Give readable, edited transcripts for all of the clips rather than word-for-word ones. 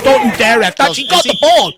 Don't you dare, ref. That she got the ball.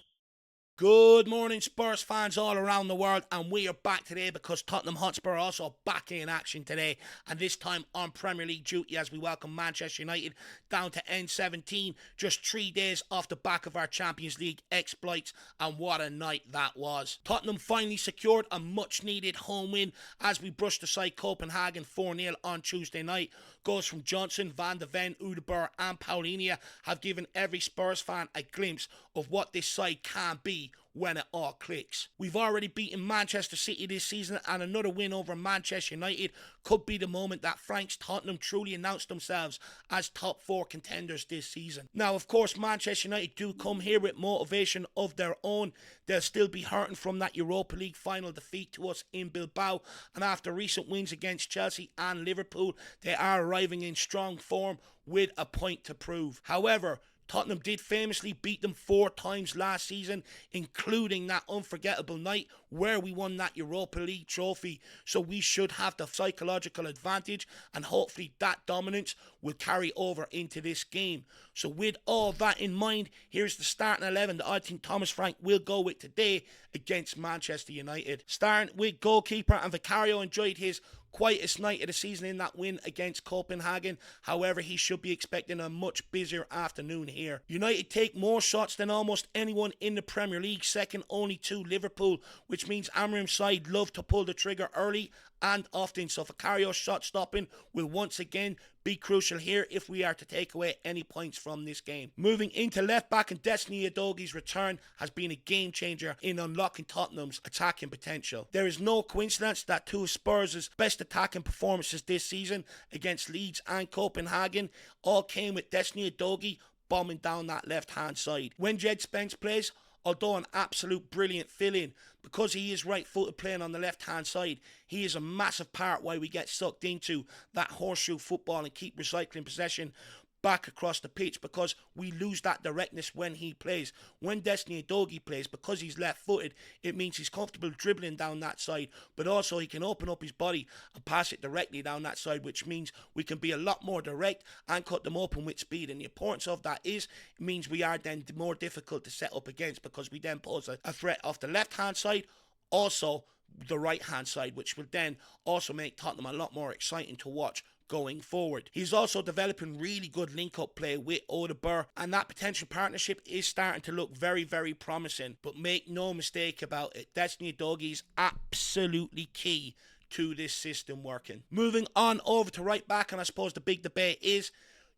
Good morning, Spurs fans all around the world, and we are back today because Tottenham Hotspur are also back in action today, and this time on Premier League duty as we welcome Manchester United down to N17, just 3 days off the back of our Champions League exploits, and what a night that was. Tottenham finally secured a much needed home win as we brushed aside Copenhagen 4-0 on Tuesday night. Goals from Johnson, Van de Ven, Udebur and Paulinho have given every Spurs fan a glimpse of what this side can be when it all clicks. We've already beaten Manchester City this season, and another win over Manchester United could be the moment that Frank's Tottenham truly announce themselves as top 4 contenders this season. Now, of course, Manchester United do come here with motivation of their own. They'll still be hurting from that Europa League final defeat to us in Bilbao, and after recent wins against Chelsea and Liverpool, they are arriving in strong form with a point to prove. However, Tottenham did famously beat them 4 times last season, including that unforgettable night where we won that Europa League trophy. So we should have the psychological advantage, and hopefully that dominance will carry over into this game. So with all that in mind, here's the starting 11 that I think Thomas Frank will go with today against Manchester United. Starting with goalkeeper, and Vicario enjoyed his quietest night of the season in that win against Copenhagen. However, he should be expecting a much busier afternoon here. United take more shots than almost anyone in the Premier League, second only to Liverpool, which means Amorim's side love to pull the trigger early and often, so Vicario's shot stopping will once again be crucial here if we are to take away any points from this game. Moving into left back, and Destiny Udogi's return has been a game changer in unlocking Tottenham's attacking potential. There is no coincidence that 2 of Spurs' best attacking performances this season against Leeds and Copenhagen all came with Destiny Udogi bombing down that left hand side. When Jed Spence plays, although an absolute brilliant fill-in, because he is right-footed playing on the left-hand side, he is a massive part why we get sucked into that horseshoe football and keep recycling possession back across the pitch, because we lose that directness when he plays. When Destiny Udogi plays, because he's left-footed, it means he's comfortable dribbling down that side, but also he can open up his body and pass it directly down that side, which means we can be a lot more direct and cut them open with speed. And the importance of that is, it means we are then more difficult to set up against, because we then pose a threat off the left-hand side, also the right-hand side, which will then also make Tottenham a lot more exciting to watch going forward. He's also developing really good link-up play with Udebur, and that potential partnership is starting to look very, very promising. But make no mistake about it, Destiny Udogi is absolutely key to this system working. Moving on over to right back, and I suppose the big debate is,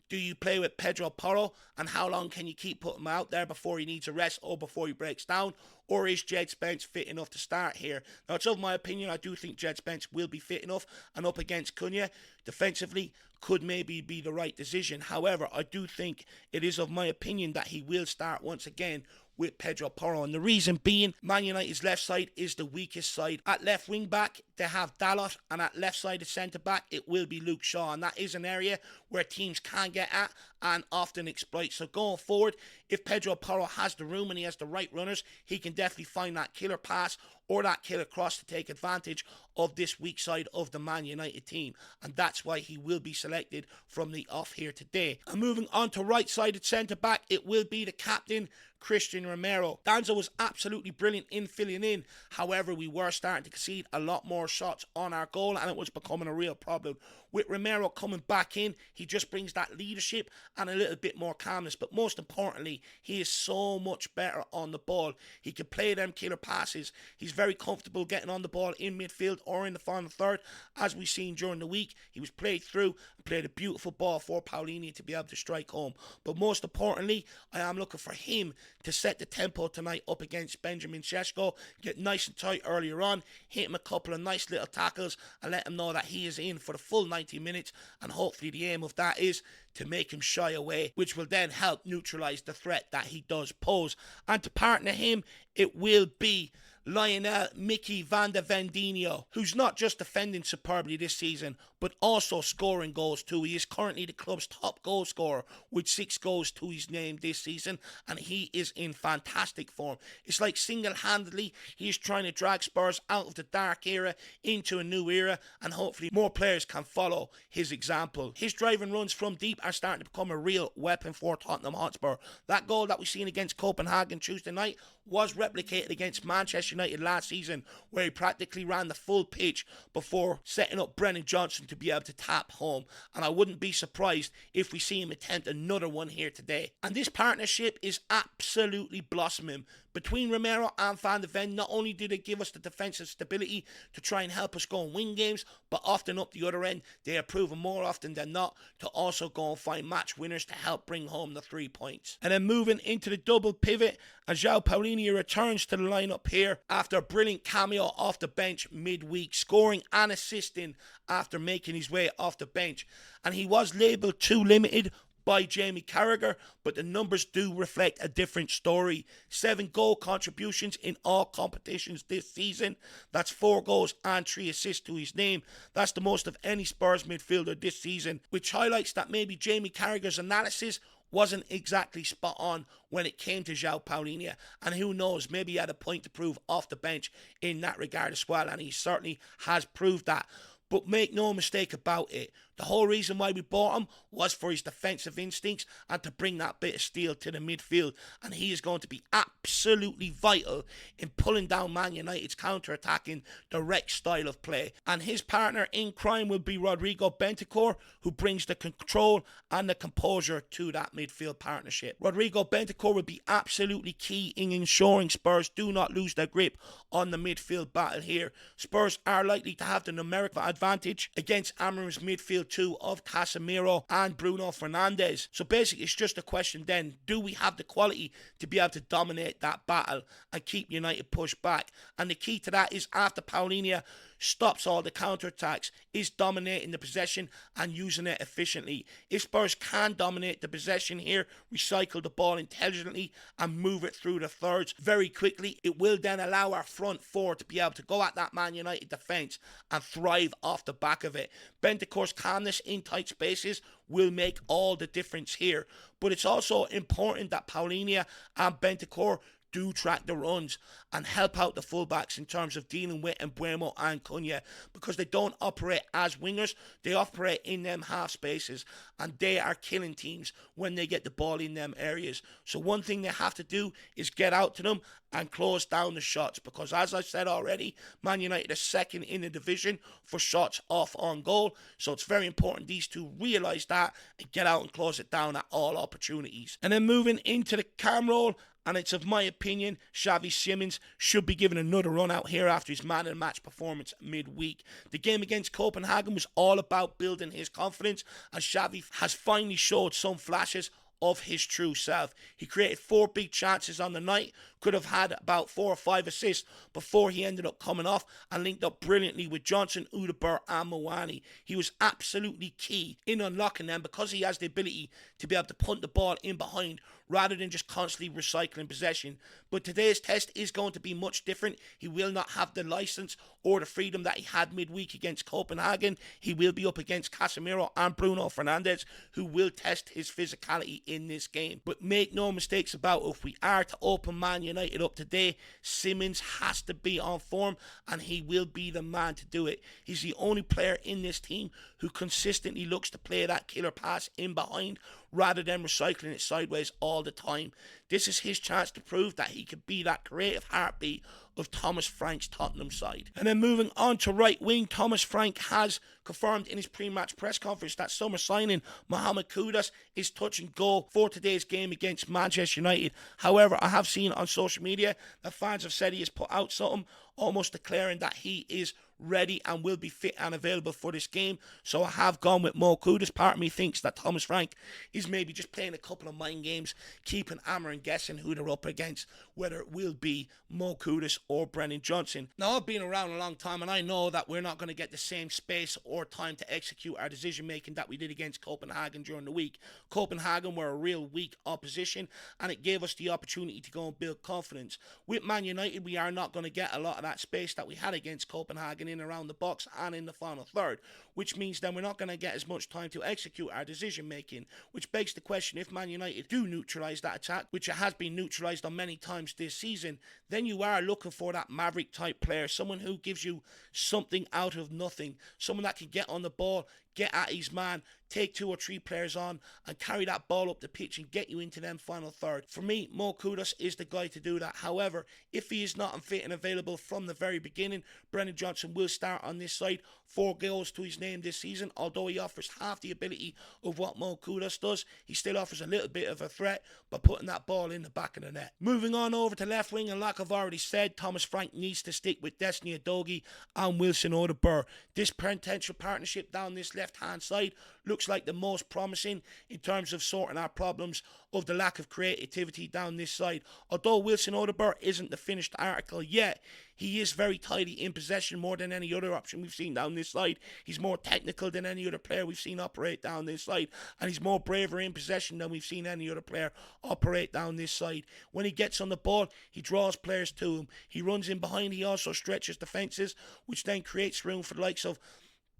do you play with Pedro Porro, and how long can you keep putting him out there before he needs a rest or before he breaks down? Or is Jed Spence fit enough to start here? Now, it's of my opinion, I do think Jed Spence will be fit enough, and up against Cunha, defensively, could maybe be the right decision. However, I do think it is of my opinion that he will start once again with Pedro Porro, and the reason being, Man United's left side is the weakest side. At left wing back, they have Dalot, and at left side of centre back, it will be Luke Shaw, and that is an area where teams can get at and often exploit. So going forward, if Pedro Porro has the room and he has the right runners, he can definitely find that killer pass or that killer cross to take advantage of this weak side of the Man United team, and that's why he will be selected from the off here today. And moving on to right-sided centre-back, it will be the captain, Christian Romero. Danzo was absolutely brilliant in filling in. However, we were starting to concede a lot more shots on our goal, and it was becoming a real problem. With Romero coming back in, he just brings that leadership and a little bit more calmness. But most importantly, he is so much better on the ball. He can play them killer passes. He's very comfortable getting on the ball in midfield or in the final third. As we've seen during the week, he was played through and played a beautiful ball for Paulinho to be able to strike home. But most importantly, I am looking for him to set the tempo tonight up against Benjamin Sesko, get nice and tight earlier on, hit him a couple of nice little tackles and let him know that he is in for the full 90 minutes, and hopefully the aim of that is to make him shy away, which will then help neutralise the threat that he does pose. And to partner him, it will be Lionel Mickey van de Vendinho, who's not just defending superbly this season, but also scoring goals too. He is currently the club's top goal scorer with 6 goals to his name this season, and he is in fantastic form. It's like single-handedly he is trying to drag Spurs out of the dark era into a new era, and hopefully more players can follow his example. His driving runs from deep are starting to become a real weapon for Tottenham Hotspur. That goal that we seen against Copenhagen Tuesday night was replicated against Manchester United last season, where he practically ran the full pitch before setting up Brennan Johnson to be able to tap home, and I wouldn't be surprised if we see him attempt another one here today. And this partnership is absolutely blossoming. Between Romero and Van de Ven, not only do they give us the defensive stability to try and help us go and win games, but often up the other end, they are proven more often than not to also go and find match winners to help bring home the 3 points. And then moving into the double pivot, and João Paulinho returns to the lineup here after a brilliant cameo off the bench midweek, scoring and assisting after making his way off the bench. And he was labelled too limited by Jamie Carragher, but the numbers do reflect a different story. 7 goal contributions in all competitions this season. That's 4 goals and 3 assists to his name. That's the most of any Spurs midfielder this season, which highlights that maybe Jamie Carragher's analysis wasn't exactly spot on when it came to João Paulinho, and who knows, maybe he had a point to prove off the bench in that regard as well, and he certainly has proved that. But make no mistake about it, the whole reason why we bought him was for his defensive instincts and to bring that bit of steel to the midfield. And he is going to be absolutely vital in pulling down Man United's counter-attacking, direct style of play. And his partner in crime will be Rodrigo Bentancur, who brings the control and the composure to that midfield partnership. Rodrigo Bentancur will be absolutely key in ensuring Spurs do not lose their grip on the midfield battle here. Spurs are likely to have the numerical advantage against Amorim's midfield two of Casemiro and Bruno Fernandes. So basically it's just a question then, do we have the quality to be able to dominate that battle and keep United pushed back? And the key to that is after Paulinho stops all the counterattacks, is dominating the possession and using it efficiently. If Spurs can dominate the possession here, recycle the ball intelligently and move it through the thirds very quickly, it will then allow our front four to be able to go at that Man United defence and thrive off the back of it. Bentancur's calmness in tight spaces will make all the difference here. But it's also important that Paulinho and Bentancur do track the runs and help out the fullbacks in terms of dealing with Mbeumo and Cunha, because they don't operate as wingers, they operate in them half spaces, and they are killing teams when they get the ball in them areas. So one thing they have to do is get out to them and close down the shots, because as I said already, Man United are second in the division for shots off on goal, so it's very important these two realise that and get out and close it down at all opportunities. And then moving into the cam roll, and it's of my opinion, Xavi Simons should be given another run out here after his man of the match performance midweek. The game against Copenhagen was all about building his confidence, and Xavi has finally showed some flashes of his true self. He created 4 big chances on the night, could have had about 4 or 5 assists before he ended up coming off and linked up brilliantly with Johnson, Udebur and Mawani. He was absolutely key in unlocking them because he has the ability to be able to punt the ball in behind rather than just constantly recycling possession. But today's test is going to be much different. He will not have the license or the freedom that he had midweek against Copenhagen. He will be up against Casemiro and Bruno Fernandes, who will test his physicality in this game. But make no mistakes about it, if we are to open Man United up today, Simons has to be on form, and he will be the man to do it. He's the only player in this team who consistently looks to play that killer pass in behind rather than recycling it sideways all the time. This is his chance to prove that he could be that creative heartbeat of Thomas Frank's Tottenham side. And then moving on to right wing, Thomas Frank has confirmed in his pre-match press conference that summer signing Mohammed Kudus is touch and go for today's game against Manchester United. However, I have seen on social media that fans have said he has put out something almost declaring that he is ready and will be fit and available for this game. So I have gone with Mo Kudus. Part of me thinks that Thomas Frank is maybe just playing a couple of mind games, keeping Ammer and guessing who they're up against, whether it will be Mo Kudus or Brennan Johnson. Now, I've been around a long time and I know that we're not going to get the same space or time to execute our decision making that we did against Copenhagen during the week. Copenhagen were a real weak opposition and it gave us the opportunity to go and build confidence. With Man United, we are not going to get a lot of that space that we had against Copenhagen in around the box and in the final third, which means then we're not going to get as much time to execute our decision making, which begs the question, if Man United do neutralise that attack, which it has been neutralised on many times this season, then you are looking for that maverick type player, someone who gives you something out of nothing, someone that can get on the ball, get at his man, take 2 or 3 players on and carry that ball up the pitch and get you into them final third. For me, Mo Kudus is the guy to do that. However, if he is not fit and available from the very beginning, Brennan Johnson will start on this side. 4 goals to his name this season. Although he offers half the ability of what Mo Kudus does, he still offers a little bit of a threat by putting that ball in the back of the net. Moving on over to left wing, and like I've already said, Thomas Frank needs to stick with Destiny Udogie and Wilson Odobur. This potential partnership down this left-hand side looks like the most promising in terms of sorting out problems of the lack of creativity down this side. Although Wilson Odobur isn't the finished article yet, he is very tidy in possession more than any other option we've seen down this side. He's more technical than any other player we've seen operate down this side, and he's more braver in possession than we've seen any other player operate down this side. When he gets on the ball, he draws players to him. He runs in behind, he also stretches defences, which then creates room for the likes of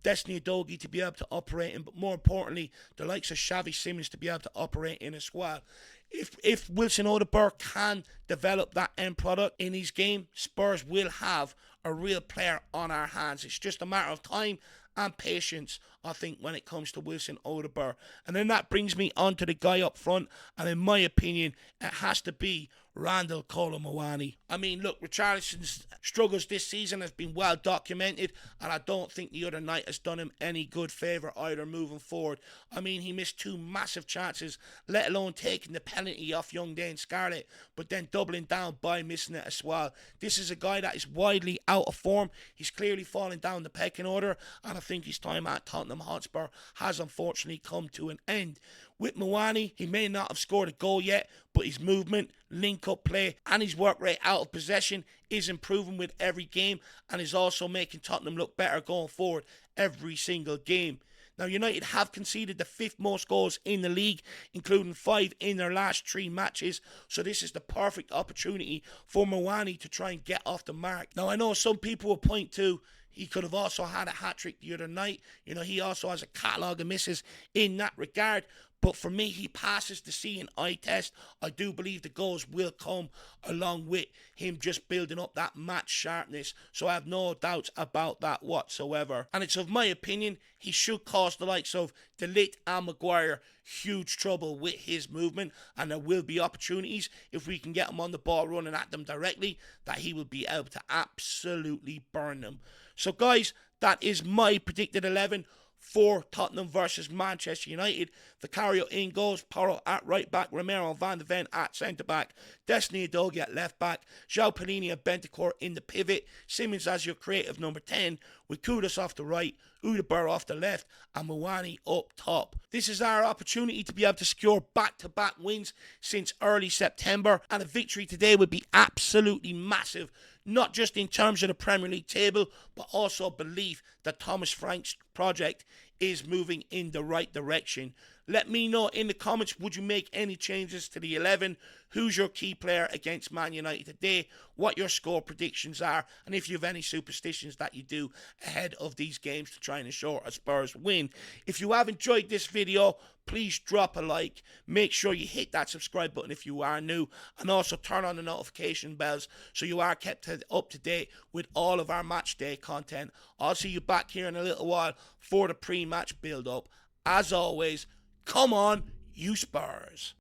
Destiny Udogie to be able to operate in, but more importantly, the likes of Xavi Simons to be able to operate in as well. If Wilson Odobur can develop that end product in his game, Spurs will have a real player on our hands. It's just a matter of time and patience, I think, when it comes to Wilson Odobur. And then that brings me on to the guy up front, and in my opinion, it has to be Randall Kolo Muani. I mean, look, Richarlison's struggles this season has been well documented, and I don't think the other night has done him any good favour either moving forward. I mean, he missed 2 massive chances, let alone taking the penalty off young Dane Scarlett, but then doubling down by missing it as well. This is a guy that is widely out of form. He's clearly falling down the pecking order, and I think his time at Tottenham Hotspur has unfortunately come to an end. With Muani, he may not have scored a goal yet, but his movement, link-up play and his work rate out of possession is improving with every game and is also making Tottenham look better going forward every single game. Now, United have conceded the 5th most goals in the league, including 5 in their last 3 matches. So this is the perfect opportunity for Muani to try and get off the mark. Now, I know some people will point to he could have also had a hat-trick the other night. You know, he also has a catalogue of misses in that regard. But for me, he passes the seeing eye test. I do believe the goals will come along with him just building up that match sharpness. So I have no doubts about that whatsoever. And it's of my opinion, he should cause the likes of De Ligt and Maguire huge trouble with his movement. And there will be opportunities, if we can get him on the ball running at them directly, that he will be able to absolutely burn them. So guys, that is my predicted 11 for Tottenham versus Manchester United. Vicario in goals, Porro at right back, Romero and Van de Ven at centre back, Destiny Udogie at left back, João Pelini and Bentancur in the pivot, Simons as your creative number 10, with Kudus off the right, Odobur off the left, and Muani up top. This is our opportunity to be able to secure back-to-back wins since early September, and a victory today would be absolutely massive, not just in terms of the Premier League table, but also belief that Thomas Frank's project is moving in the right direction. Let me know in the comments, would you make any changes to the 11? Who's your key player against Man United today? What your score predictions are, and if you have any superstitions that you do ahead of these games to try and ensure a Spurs win. If you have enjoyed this video, please drop a like. Make sure you hit that subscribe button if you are new, and also turn on the notification bells so you are kept up to date with all of our match day content. I'll see you back here in a little while for the pre-match build-up. As always, come on, you Spurs.